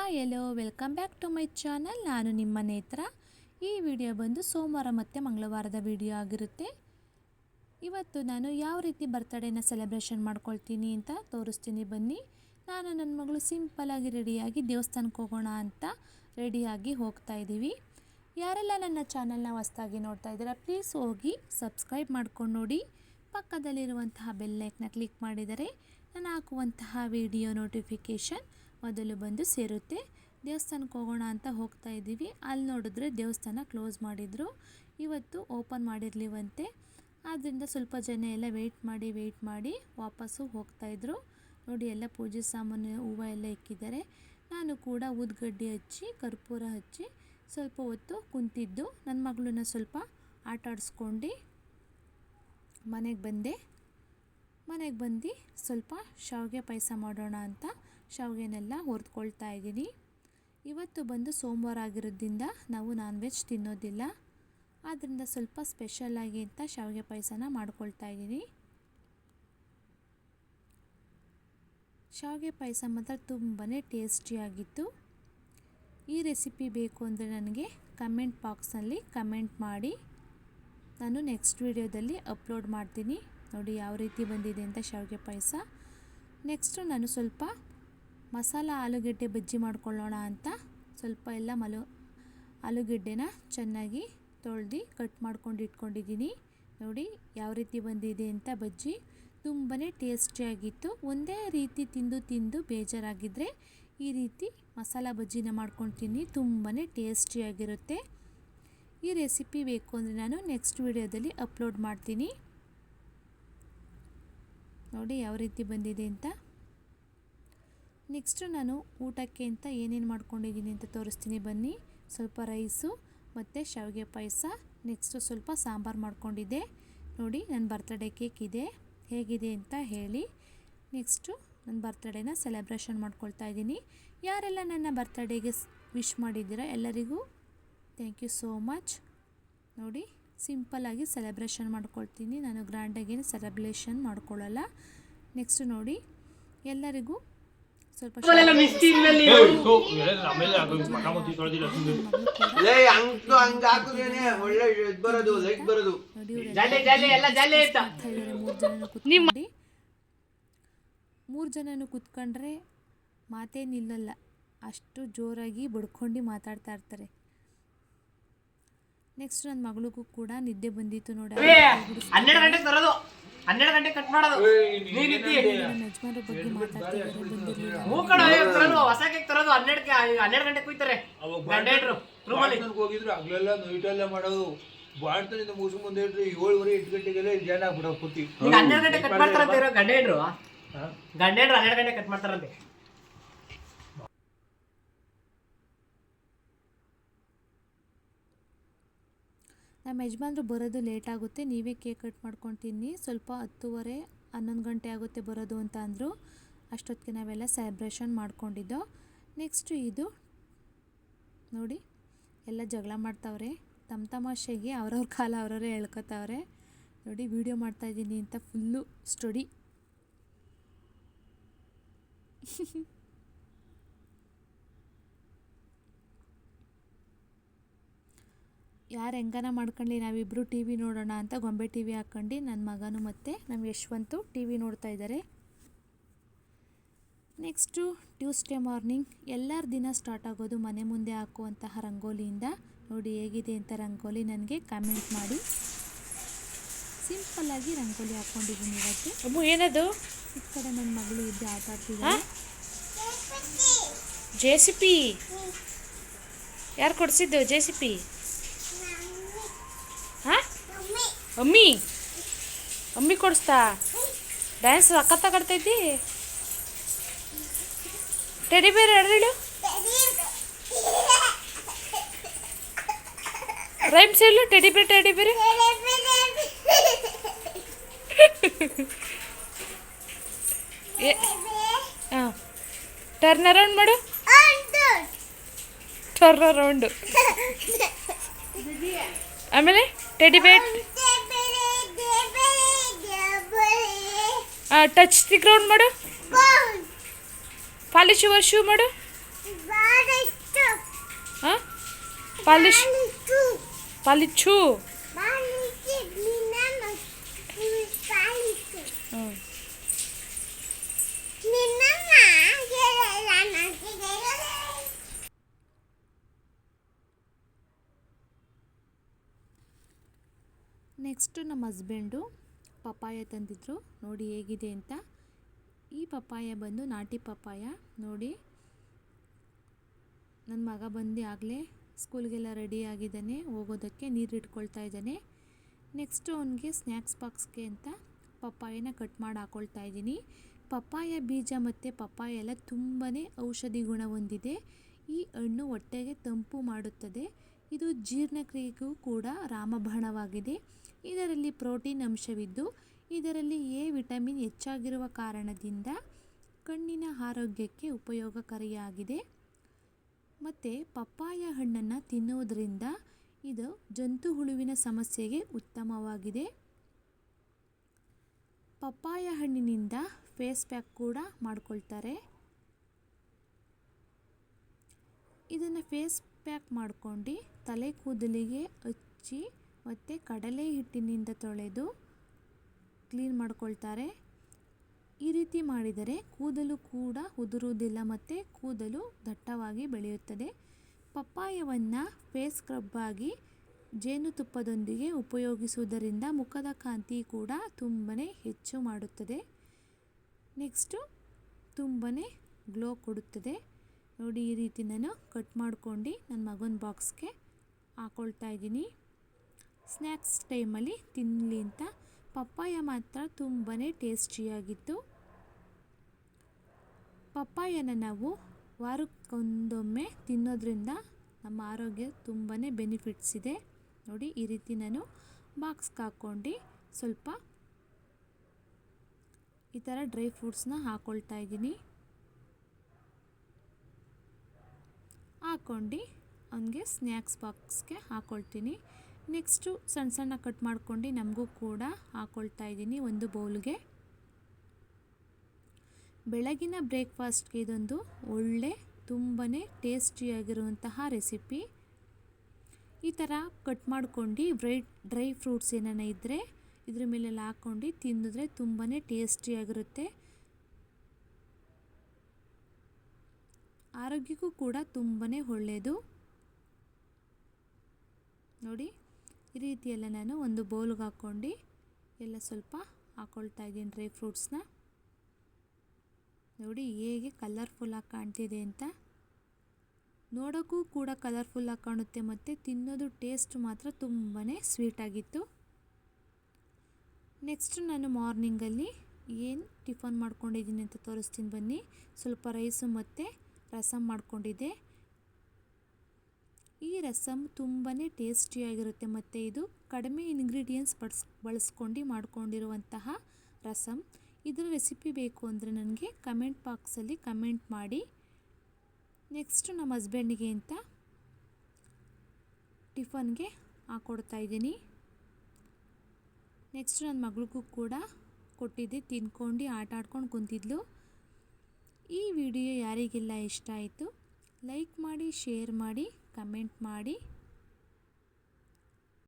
Hi hello welcome back to my channel. ನಾನು ನಿಮ್ಮ ನೇತ್ರ. ಈ ವಿಡಿಯೋ ಬಂದು ಸೋಮವಾರ ಮತ್ತು ಮಂಗಳವಾರದ ವಿಡಿಯೋ ಆಗಿರುತ್ತೆ. ಇವತ್ತು ನಾನು ಯಾವ ರೀತಿ ಬರ್ತ್ಡೇನ ಸೆಲೆಬ್ರೇಷನ್ ಮಾಡ್ಕೊಳ್ತೀನಿ ಅಂತ ತೋರಿಸ್ತೀನಿ ಬನ್ನಿ. ನಾನು ನನ್ನ ಮಗಳು ಸಿಂಪಲ್ಲಾಗಿ ರೆಡಿಯಾಗಿ ದೇವಸ್ಥಾನಕ್ಕೆ ಹೋಗೋಣ ಅಂತ ರೆಡಿಯಾಗಿ ಹೋಗ್ತಾ ಇದ್ದೀವಿ. ಯಾರೆಲ್ಲ ನನ್ನ ಚಾನಲ್ನ ಹೊಸದಾಗಿ ನೋಡ್ತಾ ಇದ್ದೀರಾ ಪ್ಲೀಸ್ ಹೋಗಿ ಸಬ್ಸ್ಕ್ರೈಬ್ ಮಾಡ್ಕೊಂಡು ನೋಡಿ. ಪಕ್ಕದಲ್ಲಿರುವಂತಹ ಬೆಲ್ಲೈಕನ್ನ ಕ್ಲಿಕ್ ಮಾಡಿದರೆ ನಾನು ಹಾಕುವಂತಹ ವಿಡಿಯೋ ನೋಟಿಫಿಕೇಷನ್ ಮೊದಲು ಬಂದು ಸೇರುತ್ತೆ. ದೇವಸ್ಥಾನಕ್ಕೆ ಹೋಗೋಣ ಅಂತ ಹೋಗ್ತಾ ಇದ್ದೀವಿ. ಅಲ್ಲಿ ನೋಡಿದ್ರೆ ದೇವಸ್ಥಾನ ಕ್ಲೋಸ್ ಮಾಡಿದರು, ಇವತ್ತು ಓಪನ್ ಮಾಡಿರಲಿವಂತೆ. ಆದ್ದರಿಂದ ಸ್ವಲ್ಪ ಜನ ಎಲ್ಲ ವೆಯ್ಟ್ ಮಾಡಿ ವಾಪಸ್ಸು ಹೋಗ್ತಾಯಿದ್ರು. ನೋಡಿ ಎಲ್ಲ ಪೂಜೆ ಸಾಮಾನು ಹೂವು ಎಲ್ಲ ಇಕ್ಕಿದ್ದಾರೆ. ನಾನು ಕೂಡ ಊದ್ಗಡ್ಡೆ ಹಚ್ಚಿ ಕರ್ಪೂರ ಹಚ್ಚಿ ಸ್ವಲ್ಪ ಹೊತ್ತು ಕುಂತಿದ್ದು. ನನ್ನ ಮಗಳನ್ನ ಸ್ವಲ್ಪ ಆಟ ಆಡಿಸ್ಕೊಂಡು ಮನೆಗೆ ಬಂದು ಸ್ವಲ್ಪ ಶಾವಿಗೆ ಪಾಯಸ ಮಾಡೋಣ ಅಂತ ಶಾವಿಗೆನೆಲ್ಲ ಹುರಿದ್ಕೊಳ್ತಾ ಇದ್ದೀನಿ. ಇವತ್ತು ಬಂದು ಸೋಮವಾರ ಆಗಿರೋದ್ರಿಂದ ನಾವು ನಾನ್ ವೆಜ್ ತಿನ್ನೋದಿಲ್ಲ, ಆದ್ದರಿಂದ ಸ್ವಲ್ಪ ಸ್ಪೆಷಲಾಗಿ ಅಂತ ಶಾವಿಗೆ ಪಾಯಸನ ಮಾಡ್ಕೊಳ್ತಾ ಇದ್ದೀನಿ. ಶಾವಿಗೆ ಪಾಯಸ ಮಾತ್ರ ತುಂಬಾ ಟೇಸ್ಟಿಯಾಗಿತ್ತು. ಈ ರೆಸಿಪಿ ಬೇಕು ಅಂದರೆ ನನಗೆ ಕಮೆಂಟ್ ಬಾಕ್ಸ್ನಲ್ಲಿ ಕಮೆಂಟ್ ಮಾಡಿ, ನಾನು ನೆಕ್ಸ್ಟ್ ವಿಡಿಯೋದಲ್ಲಿ ಅಪ್ಲೋಡ್ ಮಾಡ್ತೀನಿ. ನೋಡಿ ಯಾವ ರೀತಿ ಬಂದಿದೆ ಅಂತ ಶಾವಿಗೆ ಪಾಯಸ. ನೆಕ್ಸ್ಟು ನಾನು ಸ್ವಲ್ಪ ಮಸಾಲ ಆಲೂಗೆಡ್ಡೆ ಬಜ್ಜಿ ಮಾಡ್ಕೊಳ್ಳೋಣ ಅಂತ ಸ್ವಲ್ಪ ಎಲ್ಲ ಆಲೂಗೆಡ್ಡೆನ ಚೆನ್ನಾಗಿ ತೊಳೆದು ಕಟ್ ಮಾಡ್ಕೊಂಡು ಇಟ್ಕೊಂಡಿದ್ದೀನಿ. ನೋಡಿ ಯಾವ ರೀತಿ ಬಂದಿದೆ ಅಂತ ಬಜ್ಜಿ. ತುಂಬಾ ಟೇಸ್ಟಿಯಾಗಿತ್ತು. ಒಂದೇ ರೀತಿ ತಿಂದು ಬೇಜಾರಾಗಿದ್ದರೆ ಈ ರೀತಿ ಮಸಾಲ ಬಜ್ಜಿನ ಮಾಡ್ಕೊಳ್ತೀನಿ, ತುಂಬಾ ಟೇಸ್ಟಿಯಾಗಿರುತ್ತೆ. ಈ ರೆಸಿಪಿ ಬೇಕು ಅಂದರೆ ನಾನು ನೆಕ್ಸ್ಟ್ ವಿಡಿಯೋದಲ್ಲಿ ಅಪ್ಲೋಡ್ ಮಾಡ್ತೀನಿ. ನೋಡಿ ಯಾವ ರೀತಿ ಬಂದಿದೆ ಅಂತ. ನೆಕ್ಸ್ಟು ನಾನು ಊಟಕ್ಕೆ ಅಂತ ಏನೇನು ಮಾಡ್ಕೊಂಡಿದ್ದೀನಿ ಅಂತ ತೋರಿಸ್ತೀನಿ ಬನ್ನಿ. ಸ್ವಲ್ಪ ರೈಸು ಮತ್ತು ಶಾವಿಗೆ ಪಾಯಸ, ನೆಕ್ಸ್ಟು ಸ್ವಲ್ಪ ಸಾಂಬಾರು ಮಾಡ್ಕೊಂಡಿದ್ದೆ. ನೋಡಿ ನನ್ನ ಬರ್ತ್ಡೇ ಕೇಕ್ ಇದೆ, ಹೇಗಿದೆ ಅಂತ ಹೇಳಿ. ನೆಕ್ಸ್ಟು ನನ್ನ ಬರ್ತ್ಡೇನ ಸೆಲೆಬ್ರೇಷನ್ ಮಾಡ್ಕೊಳ್ತಾ ಇದ್ದೀನಿ. ಯಾರೆಲ್ಲ ನನ್ನ ಬರ್ತ್ಡೇಗೆ ವಿಶ್ ಮಾಡಿದ್ದೀರಾ ಎಲ್ಲರಿಗೂ ಥ್ಯಾಂಕ್ ಯು ಸೋ ಮಚ್. ನೋಡಿ ಸಿಂಪಲ್ಲಾಗಿ ಸೆಲೆಬ್ರೇಷನ್ ಮಾಡ್ಕೊಳ್ತೀನಿ, ನಾನು ಗ್ರ್ಯಾಂಡಾಗಿ ಸೆಲೆಬ್ರೇಷನ್ ಮಾಡ್ಕೊಳ್ಳಲ್ಲ. ನೆಕ್ಸ್ಟ್ ನೋಡಿ ಎಲ್ಲರಿಗೂ ಸ್ವಲ್ಪ ಮೂರು ಜನನು ಕೂತ್ಕೊಂಡ್ರೆ ಮಾತೇ ನಿಲ್ಲಲ್ಲ, ಅಷ್ಟು ಜೋರಾಗಿ ಬಡ್ಕೊಂಡು ಮಾತಾಡ್ತಾ ಇರ್ತಾರೆ. ನೆಕ್ಸ್ಟ್ ನನ್ನ ಮಗಳಿಗೂ ಕೂಡ ನಿದ್ದೆ ಬಂದಿತ್ತು ನೋಡಿ. 12 ಗಂಟೆಗೆ ತರೋದು, 12 ಗಂಟೆಗೆ ಕಟ್ ಮಾಡೋದು. ಯಜಮಾನ್ರ ಬಗ್ಗೆ ಮಾತಾಡ್ತಿದ್ದಾರೆ, ಬಂದಿರಲಿಲ್ಲ. ಹೊಸ ಕೇಕ್ ತರೋದು 12 ಗಂಟೆಗೆ ಕುಯ್ತಾರೆ ಗಂಡೇಟ್ರು ರೂಮಲ್ಲಿ ಹೋಗಿದ್ರು. ಆಗ್ಲೆಲ್ಲ ನೈಟೆಲ್ಲ ಮಾಡೋದು ಬಾಳ್ತನಿಂದ ಮುಗಿಸ್ ಮುಂದೆ 7:30 8 ಗಂಟೆಗೆಲ್ಲ ಜಾಯ್ನ್ ಆಗ್ಬಿಡೋ ಕೂತಿ. 12 ಗಂಟೆಗೆ ಕಟ್ ಮಾಡ್ತಾರಂತೆ ಇರೋ ಗಂಡೇಟ್ರು 12 ಗಂಟೆಗೆ ಕಟ್ ಮಾಡ್ತಾರಂತೆ. ನಮ್ಮ ಯಜಮಾನ್ರು ಬರೋದು ಲೇಟ್ ಆಗುತ್ತೆ, ನೀವೇ ಕೇಕ್ ಕಟ್ ಮಾಡ್ಕೊಂಡು ತಿನ್ನಿ, ಸ್ವಲ್ಪ 10:30 11 ಗಂಟೆ ಆಗುತ್ತೆ ಬರೋದು ಅಂತ ಅಂದರು. ಅಷ್ಟೊತ್ತಿಗೆ ನಾವೆಲ್ಲ ಸೆಲೆಬ್ರೇಷನ್ ಮಾಡ್ಕೊಂಡಿದ್ದೋ. ನೆಕ್ಸ್ಟು ಇದು ನೋಡಿ ಎಲ್ಲ ಜಗಳ ಮಾಡ್ತಾವ್ರೆ, ತಮಾಷೆಗೆ ಅವ್ರವ್ರ ಕಾಲ ಅವ್ರವರೇ ಹೇಳ್ಕೊತಾವ್ರೆ. ನೋಡಿ ವಿಡಿಯೋ ಮಾಡ್ತಾಯಿದ್ದೀನಿ ಅಂತ ಫುಲ್ಲು ಸ್ಟಡಿ. ಯಾರು ಹೆಂಗನ ಮಾಡ್ಕೊಳ್ಳಿ, ನಾವಿಬ್ಬರು ಟಿ ವಿ ನೋಡೋಣ ಅಂತ ಗೊಂಬೆ ಟಿ ವಿ ಹಾಕ್ಕೊಂಡು ನನ್ನ ಮಗನೂ ಮತ್ತು ನಮ್ಮ ಯಶವಂತು ಟಿ ವಿ ನೋಡ್ತಾ ಇದ್ದಾರೆ. ನೆಕ್ಸ್ಟು ಟ್ಯೂಸ್ಡೇ ಮಾರ್ನಿಂಗ್ ಎಲ್ಲರ ದಿನ ಸ್ಟಾರ್ಟ್ ಆಗೋದು ಮನೆ ಮುಂದೆ ಹಾಕುವಂತಹ ರಂಗೋಲಿಯಿಂದ. ನೋಡಿ ಹೇಗಿದೆ ಅಂತ ರಂಗೋಲಿ ನನಗೆ ಕಮೆಂಟ್ ಮಾಡಿ. ಸಿಂಪಲ್ಲಾಗಿ ರಂಗೋಲಿ ಹಾಕ್ಕೊಂಡಿದ್ದೀನಿ ಇವತ್ತು. ಏನದು ಈ ಕಡೆ ನನ್ನ ಮಗಳು ಇದ್ದು ಆಟ ಆಡ್ತಿದ್ದಾರೆ. JCP ಯಾರು ಕೊಡಿಸಿದ್ದು JCP? ಅಮ್ಮಿ ಕೊಡಿಸ್ತಾ? ಡ್ಯಾನ್ಸ್ ಸಖತ್ತಾಗಿ ಟೆಡಿ ಬೇರೆ ಹೇಳಿಡು, ರೈಮ್ಸ್ ಹೇಳು. ಟೆಡಿ ಬೇರೆ ಹಾಂ ಟರ್ನ್ ಅರೌಂಡ್ ಮಾಡು, ಟರ್ನ್ ಅರೌಂಡು. ಆಮೇಲೆ ಟೆಡಿ ಬೇರ್ ಟಚ್ ದಿ ಗ್ರೌಂಡ್ ಮಾಡು, ಪಾಲಿಶ್ ಯುವರ್ ಶೂ ಮಾಡು. ಹಾಂ ಪಾಲಿಶ್ ಪಾಲಿಚ್ಚು ಹ್ಞೂ ನೆಕ್ಸ್ಟು ನಮ್ಮ ಹಸ್ಬೆಂಡು ಪಪ್ಪಾಯ ತಂದಿದ್ರು ನೋಡಿ ಹೇಗಿದೆ ಅಂತ. ಈ ಪಪ್ಪಾಯ ಬಂದು ನಾಟಿ ಪಪ್ಪಾಯ ನೋಡಿ. ನನ್ನ ಮಗ ಬಂದು ಆಗಲೇ ಸ್ಕೂಲ್ಗೆಲ್ಲ ರೆಡಿ ಆಗಿದ್ದಾನೆ, ಹೋಗೋದಕ್ಕೆ ನೀರು ಇಟ್ಕೊಳ್ತಾ ಇದ್ದಾನೆ. ನೆಕ್ಸ್ಟು ಅವನಿಗೆ ಸ್ನ್ಯಾಕ್ಸ್ ಬಾಕ್ಸ್ಗೆ ಅಂತ ಪಪ್ಪಾಯನ ಕಟ್ ಮಾಡಿ ಹಾಕ್ಕೊಳ್ತಾ ಇದ್ದೀನಿ. ಪಪ್ಪಾಯ ಬೀಜ ಮತ್ತು ಪಪ್ಪಾಯ ಎಲ್ಲ ತುಂಬಾ ಔಷಧಿ ಗುಣ ಹೊಂದಿದೆ. ಈ ಹಣ್ಣು ಹೊಟ್ಟೆಗೆ ತಂಪು ಮಾಡುತ್ತದೆ. ಇದು ಜೀರ್ಣಕ್ರಿಯೆಗೂ ಕೂಡ ರಾಮಬಾಣವಾಗಿದೆ. ಇದರಲ್ಲಿ ಪ್ರೋಟೀನ್ ಅಂಶವಿದ್ದು ಇದರಲ್ಲಿ ಎ ವಿಟಮಿನ್ ಹೆಚ್ಚಾಗಿರುವ ಕಾರಣದಿಂದ ಕಣ್ಣಿನ ಆರೋಗ್ಯಕ್ಕೆ ಉಪಯೋಗಕಾರಿಯಾಗಿದೆ. ಮತ್ತು ಪಪ್ಪಾಯ ಹಣ್ಣನ್ನು ತಿನ್ನುವುದರಿಂದ ಇದು ಜಂತು ಹುಳುವಿನ ಸಮಸ್ಯೆಗೆ ಉತ್ತಮವಾಗಿದೆ. ಪಪ್ಪಾಯ ಹಣ್ಣಿನಿಂದ ಫೇಸ್ ಪ್ಯಾಕ್ ಕೂಡ ಮಾಡ್ಕೊಳ್ತಾರೆ. ಇದನ್ನು ಫೇಸ್ ಪ್ಯಾಕ್ ಮಾಡ್ಕೊಂಡು ತಲೆ ಕೂದಲಿಗೆ ಹಚ್ಚಿ ಮತ್ತು ಕಡಲೆ ಹಿಟ್ಟಿನಿಂದ ತೊಳೆದು ಕ್ಲೀನ್ ಮಾಡ್ಕೊಳ್ತಾರೆ. ಈ ರೀತಿ ಮಾಡಿದರೆ ಕೂದಲು ಕೂಡ ಉದುರುವುದಿಲ್ಲ ಮತ್ತು ಕೂದಲು ದಟ್ಟವಾಗಿ ಬೆಳೆಯುತ್ತದೆ. ಪಪ್ಪಾಯವನ್ನು ಫೇಸ್ ಸ್ಕ್ರಬ್ ಆಗಿ ಜೇನುತುಪ್ಪದೊಂದಿಗೆ ಉಪಯೋಗಿಸುವುದರಿಂದ ಮುಖದ ಕಾಂತಿ ಕೂಡ ತುಂಬಾ ಹೆಚ್ಚು ಮಾಡುತ್ತದೆ. ನೆಕ್ಸ್ಟು ತುಂಬಾ ಗ್ಲೋ ಕೊಡುತ್ತದೆ. ನೋಡಿ ಈ ರೀತಿ ನಾನು ಕಟ್ ಮಾಡ್ಕೊಂಡು ನನ್ನ ಮಗನ ಬಾಕ್ಸ್ಗೆ ಹಾಕ್ಕೊಳ್ತಾ ಇದ್ದೀನಿ. ಸ್ನ್ಯಾಕ್ಸ್ ಟೈಮಲ್ಲಿ ತಿನ್ನಲಿ ಅಂತ. ಪಪ್ಪಾಯ ಮಾತ್ರ ತುಂಬಾ ಟೇಸ್ಟಿಯಾಗಿತ್ತು. ಪಪ್ಪಾಯನ ನಾವು ವಾರಕ್ಕೊಂದೊಮ್ಮೆ ತಿನ್ನೋದ್ರಿಂದ ನಮ್ಮ ಆರೋಗ್ಯ ತುಂಬಾ ಬೆನಿಫಿಟ್ಸ್ ಇದೆ. ನೋಡಿ ಈ ರೀತಿ ನಾನು ಬಾಕ್ಸ್ಗೆ ಹಾಕ್ಕೊಂಡು ಸ್ವಲ್ಪ ಈ ಥರ ಡ್ರೈ ಫ್ರೂಟ್ಸ್ನ ಹಾಕ್ಕೊಳ್ತಾ ಇದ್ದೀನಿ. ಹಾಕ್ಕೊಂಡು ಅವನಿಗೆ ಸ್ನ್ಯಾಕ್ಸ್ ಬಾಕ್ಸ್ಗೆ ಹಾಕ್ಕೊಳ್ತೀನಿ. ನೆಕ್ಸ್ಟು ಸಣ್ಣ ಸಣ್ಣ ಕಟ್ ಮಾಡ್ಕೊಂಡು ನಮಗೂ ಕೂಡ ಹಾಕ್ಕೊಳ್ತಾ ಇದ್ದೀನಿ ಒಂದು ಬೌಲ್ಗೆ. ಬೆಳಗಿನ ಬ್ರೇಕ್ಫಾಸ್ಟ್ಗೆ ಇದೊಂದು ಒಳ್ಳೆ ತುಂಬಾ ಟೇಸ್ಟಿಯಾಗಿರುವಂತಹ ರೆಸಿಪಿ. ಈ ಥರ ಕಟ್ ಮಾಡ್ಕೊಂಡು ಡ್ರೈ ಫ್ರೂಟ್ಸ್ ಏನಾನ ಇದ್ದರೆ ಇದ್ರ ಮೇಲೆಲ್ಲ ಹಾಕ್ಕೊಂಡು ತಿಂದಿದ್ರೆ ತುಂಬಾ ಟೇಸ್ಟಿಯಾಗಿರುತ್ತೆ. ಆರೋಗ್ಯಕ್ಕೂ ಕೂಡ ತುಂಬಾ ಒಳ್ಳೆಯದು. ನೋಡಿ ಈ ರೀತಿ ಎಲ್ಲ ನಾನು ಒಂದು ಬೌಲ್ಗೆ ಹಾಕ್ಕೊಂಡು ಎಲ್ಲ ಸ್ವಲ್ಪ ಹಾಕ್ಕೊಳ್ತಾ ಇದ್ದೀನಿ ಡ್ರೈ ಫ್ರೂಟ್ಸ್ನ. ನೋಡಿ ಹೇಗೆ ಕಲರ್ಫುಲ್ಲಾಗಿ ಕಾಣ್ತಿದೆ ಅಂತ. ನೋಡೋಕ್ಕೂ ಕೂಡ ಕಲರ್ಫುಲ್ಲಾಗಿ ಕಾಣುತ್ತೆ ಮತ್ತು ತಿನ್ನೋದು ಟೇಸ್ಟ್ ಮಾತ್ರ ತುಂಬಾ ಸ್ವೀಟಾಗಿತ್ತು. ನೆಕ್ಸ್ಟ್ ನಾನು ಮಾರ್ನಿಂಗಲ್ಲಿ ಏನು ಟಿಫನ್ ಮಾಡ್ಕೊಂಡಿದ್ದೀನಿ ಅಂತ ತೋರಿಸ್ತೀನಿ ಬನ್ನಿ. ಸ್ವಲ್ಪ ರೈಸು ಮತ್ತು ರಸಮ್ ಮಾಡ್ಕೊಂಡಿದ್ದೆ. ಈ ರಸಮ್ ತುಂಬಾ ಟೇಸ್ಟಿಯಾಗಿರುತ್ತೆ ಮತ್ತು ಇದು ಕಡಿಮೆ ಇಂಗ್ರೀಡಿಯೆಂಟ್ಸ್ ಬಳಸ್ಕೊಂಡು ಮಾಡ್ಕೊಂಡಿರುವಂತಹ ರಸಮ್. ಇದರ ರೆಸಿಪಿ ಬೇಕು ಅಂದರೆ ನನಗೆ ಕಮೆಂಟ್ ಬಾಕ್ಸಲ್ಲಿ ಕಮೆಂಟ್ ಮಾಡಿ. ನೆಕ್ಸ್ಟು ನಮ್ಮ ಹಸ್ಬೆಂಡಿಗೆ ಅಂತ ಟಿಫನ್ಗೆ ಹಾಕ್ಕೊಡ್ತಾ ಇದ್ದೀನಿ. ನೆಕ್ಸ್ಟ್ ನನ್ನ ಮಗಳಿಗೂ ಕೂಡ ಕೊಟ್ಟಿದ್ದೆ, ತಿನ್ಕೊಂಡು ಆಟ ಆಡ್ಕೊಂಡು ಕುಂತಿದ್ಲು. ಈ ವಿಡಿಯೋ ಯಾರಿಗೆಲ್ಲ ಇಷ್ಟ ಆಯಿತು ಲೈಕ್ ಮಾಡಿ, ಶೇರ್ ಮಾಡಿ, ಕಮೆಂಟ್ ಮಾಡಿ.